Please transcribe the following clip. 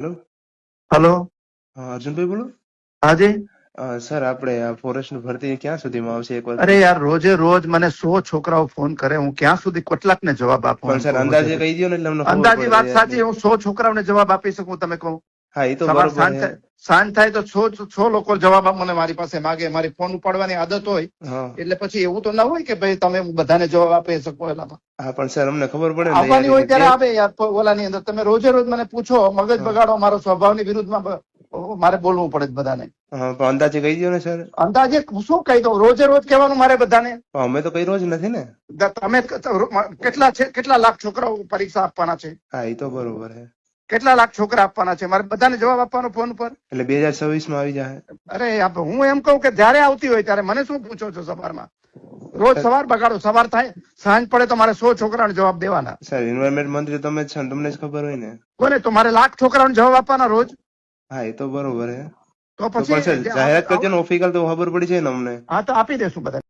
Hello. Hello. Arjunbhai બોલો. હાજી. Sir આપણે આ ફોરેસ્ટ ભરતી ક્યાં સુધીમાં આવશે એક વાર? અરે યાર, રોજે રોજ મને 100 છોકરાઓ ફોન કરે, હું ક્યાં સુધી કેટલાક ને જવાબ આપું? પણ સર અંદાજે કહી દો ને એટલે અમને ખબર અંદાજી પડે વાત યાર. સાચી, હું 100 છોકરાઓને જવાબ આપી શકું? તમે કહો. હા એ તો સવાર બરોબર સાંજ છે. થાય, સાંજ થાય તો 100 લોકો જવાબ મને મારી પાસે માગે. મારી ફોન ઉપાડવાની આદત હોય હા એટલે પછી એવું તો ના હોય કે ભાઈ તમે બધાને જવાબ આપી શકો. એલામાં હા પણ સર અમને ખબર પડે ને આવવાની હોય યાર. ત્યારે આવે યાર. ઓલાની અંદર તમે રોજે રોજ મને પૂછો, મગજ હા. બગાડો, મારો સ્વભાવની વિરુદ્ધમાં મારે બોલવું પડે છે બધાને. હા પણ અંદાજે કહી દો ને સર. અંદાજે શું કહી દઉં? રોજે રોજ કહેવાનું મારે બધાને? પણ અમે તો કર્યો જ નથી ને. તમે કેટલા છે? કેટલા લાખ છોકરાઓ પરીક્ષા આપવાના છે? હા એ તો બરોબર છે. કેટલા લાખ છોકરા આપવાના છે? મારે બધાને જવાબ આપવાનો ફોન પર? એટલે 2026 માં આવી જાય. અરે હું એમ કહું કે જયારે આવતી હોય ત્યારે મને શું પૂછો છો સવારમાં? રોજ સવાર બગાડો, સવાર થાય સાંજ પડે તો મારે 100 છોકરાઓને જવાબ દેવાના. સર એન્વાયરમેન્ટ મંત્રી તમે જ છો ને, તમને જ ખબર હોય ને. કોને? તો મારે લાખ છોકરાઓને જવાબ આપવાના રોજ. હા એ તો બરોબર છે. તો તો પણ સર પછી જાહેરાત કરજો ને, ઓફિકલ તો ખબર પડી છે ને અમને. હા તો આપી દેશું બધા.